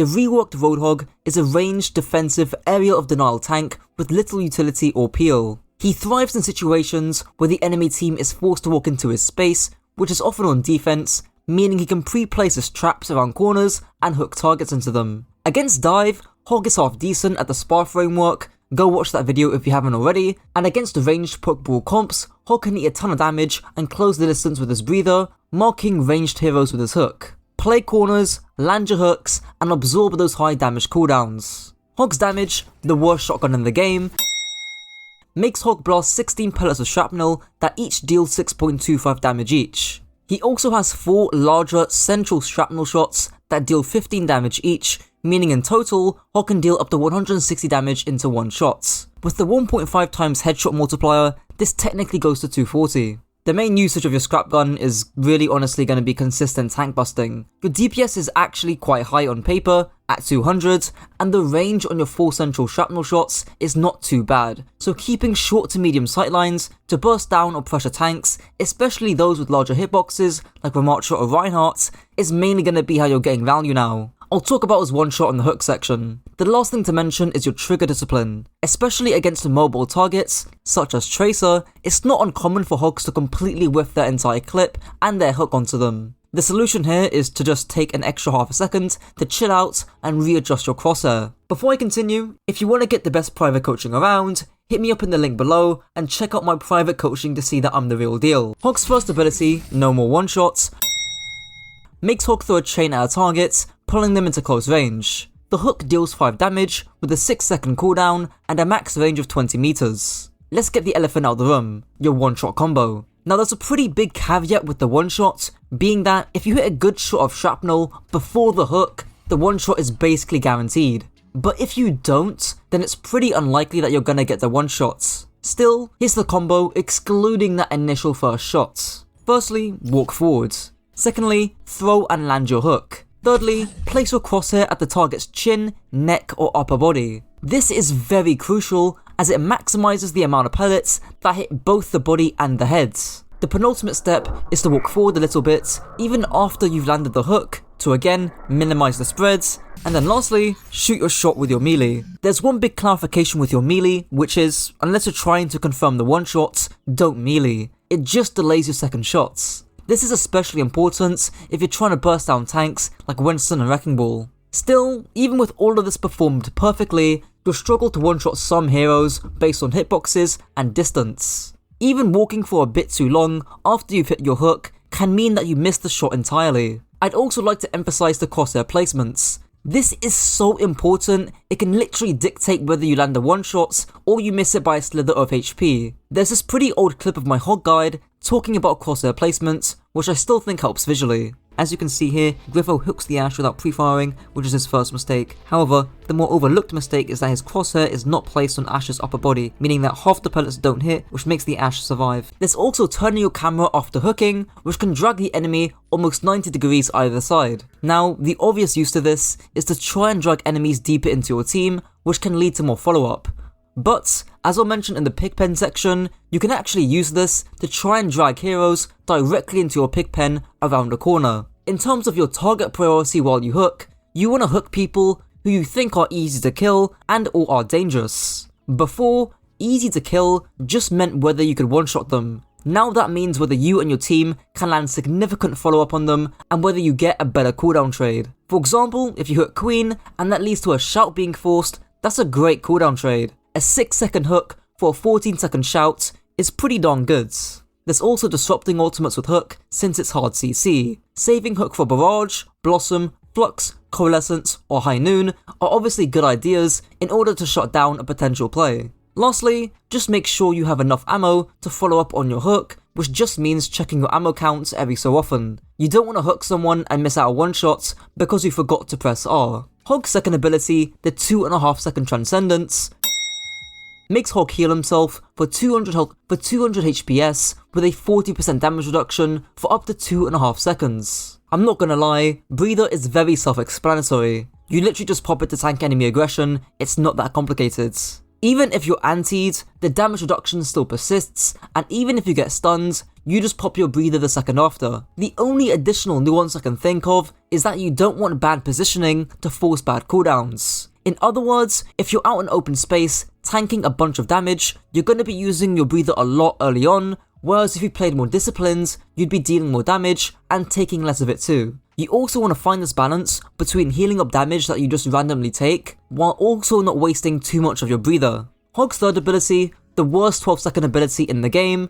the reworked Roadhog is a ranged, defensive, area of denial tank with little utility or peel. He thrives in situations where the enemy team is forced to walk into his space, which is often on defense, meaning he can pre-place his traps around corners and hook targets into them. Against dive, Hog is half decent at the spar framework, go watch that video if you haven't already, and against the ranged poke brawl comps, Hog can eat a ton of damage and close the distance with his breather, marking ranged heroes with his hook. Play corners, land your hooks, and absorb those high damage cooldowns. Hog's damage, the worst shotgun in the game, makes Hog blast 16 pellets of shrapnel that each deal 6.25 damage each. He also has 4 larger central shrapnel shots that deal 15 damage each, meaning in total, Hog can deal up to 160 damage into one shot. With the 1.5 times headshot multiplier, this technically goes to 240. The main usage of your scrap gun is really honestly going to be consistent tank busting. Your DPS is actually quite high on paper, at 200, and the range on your 4 central shrapnel shots is not too bad, so keeping short to medium sightlines to burst down or pressure tanks, especially those with larger hitboxes like Ramattra or Reinhardt, is mainly going to be how you're getting value now. I'll talk about his one shot in the hook section. The last thing to mention is your trigger discipline. Especially against mobile targets, such as Tracer, it's not uncommon for hogs to completely whiff their entire clip and their hook onto them. The solution here is to just take an extra half a second to chill out and readjust your crosshair. Before I continue, if you want to get the best private coaching around, hit me up in the link below and check out my private coaching to see that I'm the real deal. Hog's first ability, no more one shots, makes Hog throw a chain at a target, pulling them into close range. The hook deals 5 damage with a 6-second cooldown and a max range of 20 meters. Let's get the elephant out of the room, your one-shot combo. Now there's a pretty big caveat with the one-shot, being that if you hit a good shot of shrapnel before the hook, the one-shot is basically guaranteed. But if you don't, then it's pretty unlikely that you're gonna get the one-shots. Still, here's the combo excluding that initial first shot. Firstly, walk forward. Secondly, throw and land your hook. Thirdly, place your crosshair at the target's chin, neck or upper body. This is very crucial as it maximizes the amount of pellets that hit both the body and the head. The penultimate step is to walk forward a little bit, even after you've landed the hook, to again minimize the spreads, and then lastly, shoot your shot with your melee. There's one big clarification with your melee, which is, unless you're trying to confirm the one shots, don't melee. It just delays your second shots. This is especially important if you're trying to burst down tanks like Winston and Wrecking Ball. Still, even with all of this performed perfectly, you'll struggle to one-shot some heroes based on hitboxes and distance. Even walking for a bit too long after you've hit your hook can mean that you miss the shot entirely. I'd also like to emphasize the crosshair placements. This is so important, it can literally dictate whether you land the one-shots or you miss it by a slither of HP. There's this pretty old clip of my hog guide talking about crosshair placement, which I still think helps visually. As you can see here, Griffo hooks the Ash without pre-firing, which is his first mistake. However, the more overlooked mistake is that his crosshair is not placed on Ash's upper body, meaning that half the pellets don't hit, which makes the Ash survive. There's also turning your camera after hooking, which can drag the enemy almost 90 degrees either side. Now, the obvious use to this is to try and drag enemies deeper into your team, which can lead to more follow-up. But, as I'll mention in the Pig Pen section, you can actually use this to try and drag heroes directly into your Pig Pen around the corner. In terms of your target priority while you hook, you want to hook people who you think are easy to kill and or are dangerous. Before, easy to kill just meant whether you could one-shot them. Now that means whether you and your team can land significant follow-up on them and whether you get a better cooldown trade. For example, if you hook Queen and that leads to a shout being forced, that's a great cooldown trade. A 6-second hook for a 14-second shout is pretty darn good. There's also disrupting ultimates with Hook since it's hard CC. Saving Hook for Barrage, Blossom, Flux, Coalescence or High Noon are obviously good ideas in order to shut down a potential play. Lastly, just make sure you have enough ammo to follow up on your hook, which just means checking your ammo counts every so often. You don't want to hook someone and miss out on one-shots because you forgot to press R. Hog's second ability, the 2.5 second Transcendence, makes Hog heal himself for 200 HPS with a 40% damage reduction for up to 2.5 seconds. I'm not gonna lie, Breather is very self-explanatory. You literally just pop it to tank enemy aggression, it's not that complicated. Even if you're antied, the damage reduction still persists, and even if you get stunned, you just pop your breather the second after. The only additional nuance I can think of is that you don't want bad positioning to force bad cooldowns. In other words, if you're out in open space, tanking a bunch of damage, you're going to be using your breather a lot early on, whereas if you played more disciplines, you'd be dealing more damage and taking less of it too. You also want to find this balance between healing up damage that you just randomly take, while also not wasting too much of your breather. Hog's third ability, the worst 12-second ability in the game,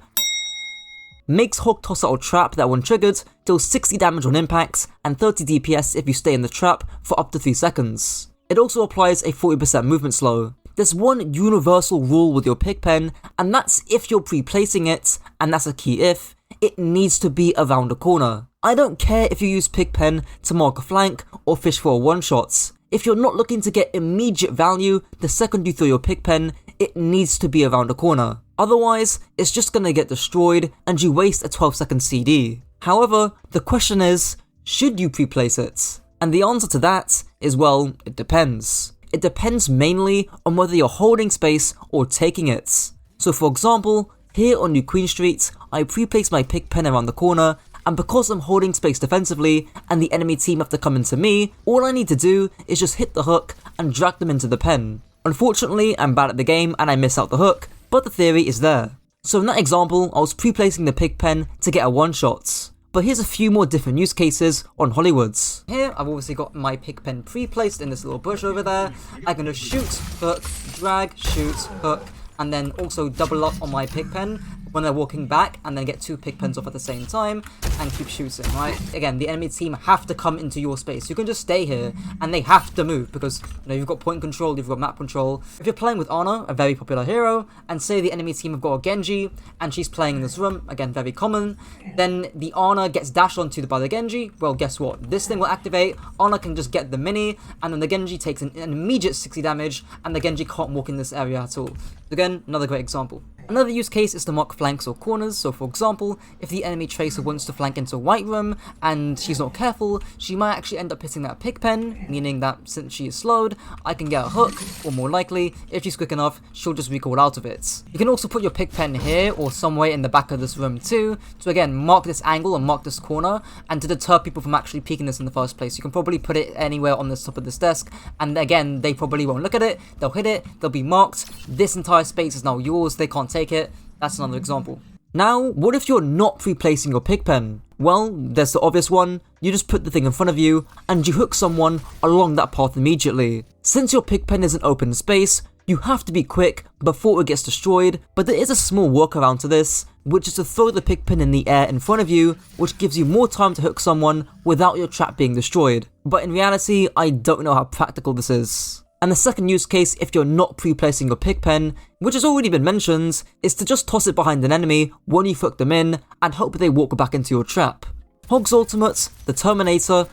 makes Hog toss out a trap that when triggered, deals 60 damage on impacts and 30 DPS if you stay in the trap for up to 3 seconds. It also applies a 40% movement slow. There's one universal rule with your Pig Pen, and that's if you're pre-placing it, and that's a key if, it needs to be around a corner. I don't care if you use Pig Pen to mark a flank or fish for a one-shot. If you're not looking to get immediate value the second you throw your Pig Pen, it needs to be around a corner. Otherwise, it's just gonna get destroyed and you waste a 12-second CD. However, the question is, should you pre-place it? And the answer to that is, well, it depends. It depends mainly on whether you're holding space or taking it. So for example, here on New Queen Street, I pre-place my Pig Pen around the corner, and because I'm holding space defensively and the enemy team have to come into me, all I need to do is just hit the hook and drag them into the pen. Unfortunately, I'm bad at the game and I miss out the hook, but the theory is there. So in that example, I was pre-placing the Pig Pen to get a one-shot. But here's a few more different use cases on Hollywoods. Here, I've obviously got my Pig Pen pre-placed in this little bush over there. I'm gonna shoot, hook, drag, shoot, hook, and then also double up on my Pig Pen when they're walking back, and then get 2 Pig Pens off at the same time and keep shooting, right? Again, the enemy team have to come into your space. You can just stay here and they have to move because, you know, you've got point control, you've got map control. If you're playing with Ana, a very popular hero, and say the enemy team have got a Genji and she's playing in this room, again, very common, then the Ana gets dashed onto by the Genji. Well, guess what? This thing will activate, Ana can just get the mini, and then the Genji takes an immediate 60 damage and the Genji can't walk in this area at all. Again, another great example. Another use case is to mark flanks or corners. So for example, if the enemy tracer wants to flank into a white room and she's not careful, she might actually end up hitting that Pig Pen, meaning that since she is slowed, I can get a hook, or more likely, if she's quick enough, she'll just recoil out of it. You can also put your Pig Pen here or somewhere in the back of this room too, to again mark this angle and mark this corner, and to deter people from actually peeking this in the first place. You can probably put it anywhere on the top of this desk, and again, they probably won't look at it, they'll hit it, they'll be marked, this entire space is now yours, they can't take it. That's another example. Now, what if you're not pre-placing your Pig Pen? Well, there's the obvious one, you just put the thing in front of you, and you hook someone along that path immediately. Since your Pig Pen is an open space, you have to be quick before it gets destroyed, but there is a small workaround to this, which is to throw the Pig Pen in the air in front of you, which gives you more time to hook someone without your trap being destroyed. But in reality, I don't know how practical this is. And the second use case, if you're not pre-placing your Pig Pen, which has already been mentioned, is to just toss it behind an enemy when you hook them in and hope they walk back into your trap. Hog's ultimate, the Terminator,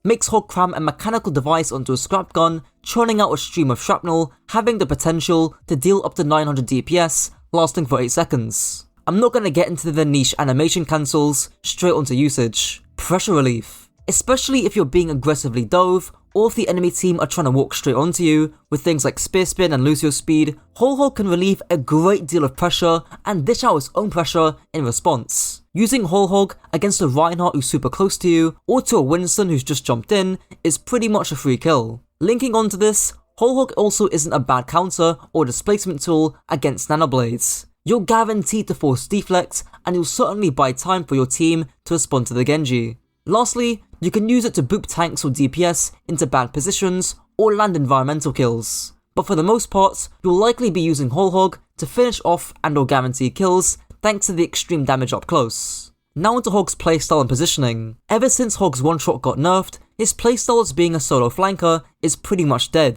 makes Hog cram a mechanical device onto a scrap gun, churning out a stream of shrapnel, having the potential to deal up to 900 DPS, lasting for 8 seconds. I'm not going to get into the niche animation cancels, straight onto usage. Pressure relief. Especially if you're being aggressively dove, or if the enemy team are trying to walk straight onto you, with things like spear spin and lose your speed, Whole Hog can relieve a great deal of pressure and dish out its own pressure in response. Using Whole Hog against a Reinhardt who's super close to you, or to a Winston who's just jumped in, is pretty much a free kill. Linking onto this, Whole Hog also isn't a bad counter or displacement tool against nanoblades. You're guaranteed to force deflect, and you'll certainly buy time for your team to respond to the Genji. Lastly, you can use it to boop tanks or DPS into bad positions or land environmental kills. But for the most part, you'll likely be using Whole Hog to finish off and or guarantee kills thanks to the extreme damage up close. Now onto Hog's playstyle and positioning. Ever since Hog's one-shot got nerfed, his playstyle as being a solo flanker is pretty much dead.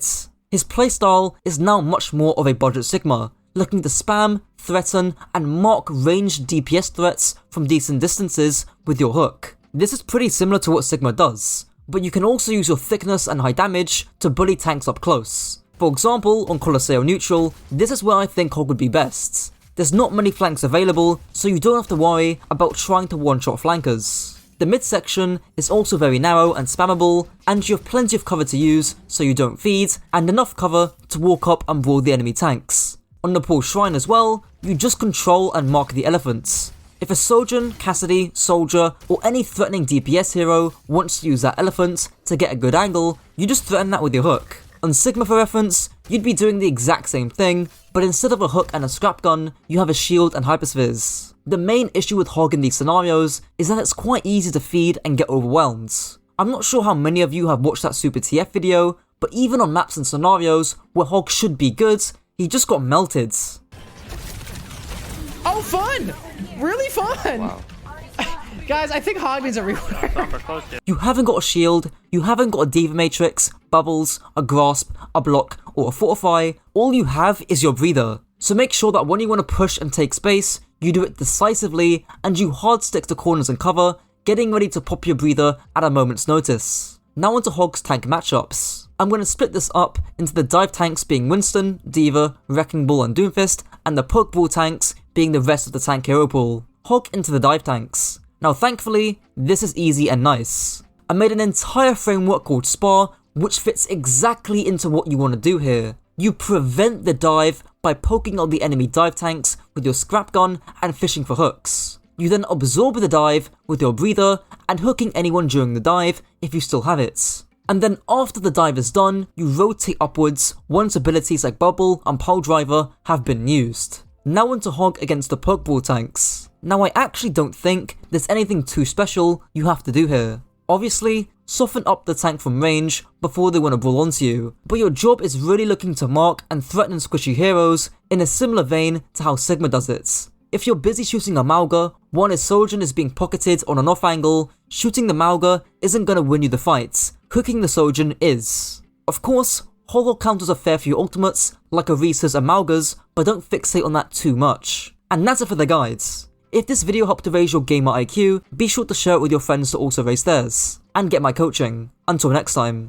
His playstyle is now much more of a budget Sigma, looking to spam, threaten, and mark ranged DPS threats from decent distances with your hook. This is pretty similar to what Sigma does, but you can also use your thickness and high damage to bully tanks up close. For example, on Colosseo Neutral, this is where I think Hog would be best. There's not many flanks available, so you don't have to worry about trying to one-shot flankers. The midsection is also very narrow and spammable, and you have plenty of cover to use so you don't feed, and enough cover to walk up and brawl the enemy tanks. On the Paul Shrine as well, you just control and mark the elephants. If a Sojourn, Cassidy, Soldier, or any threatening DPS hero wants to use that elephant to get a good angle, you just threaten that with your hook. On Sigma for reference, you'd be doing the exact same thing, but instead of a hook and a scrap gun, you have a shield and hyperspheres. The main issue with Hog in these scenarios is that it's quite easy to feed and get overwhelmed. I'm not sure how many of you have watched that Super TF video, but even on maps and scenarios where Hog should be good, he just got melted. Oh, fun! Really fun! Wow. Guys, I think Hog needs a rework. You haven't got a shield, you haven't got a Diva Matrix, bubbles, a grasp, a block, or a fortify. All you have is your breather. So make sure that when you want to push and take space, you do it decisively and you hard stick to corners and cover, getting ready to pop your breather at a moment's notice. Now onto Hog's tank matchups. I'm going to split this up into the dive tanks being Winston, Diva, Wrecking Ball and Doomfist, and the Pokeball tanks being the rest of the tank hero pool. Hog into the dive tanks. Now thankfully, this is easy and nice. I made an entire framework called Spar, which fits exactly into what you want to do here. You prevent the dive by poking out the enemy dive tanks with your scrap gun and fishing for hooks. You then absorb the dive with your breather and hooking anyone during the dive if you still have it. And then after the dive is done, you rotate upwards once abilities like Bubble and Pile Driver have been used. Now onto Hog against the Pokeball tanks. Now I actually don't think there's anything too special you have to do here. Obviously, soften up the tank from range before they want to brawl onto you, but your job is really looking to mark and threaten squishy heroes in a similar vein to how Sigma does it. If you're busy shooting a Mauga, while his Sojourn is being pocketed on an off angle, shooting the Mauga isn't going to win you the fight, hooking the Sojourn is. Of course, Whole Hog counters a fair few ultimates, like Arisa's and Mauga's, but don't fixate on that too much. And that's it for the guides. If this video helped to raise your gamer IQ, be sure to share it with your friends to also raise theirs, and get my coaching. Until next time.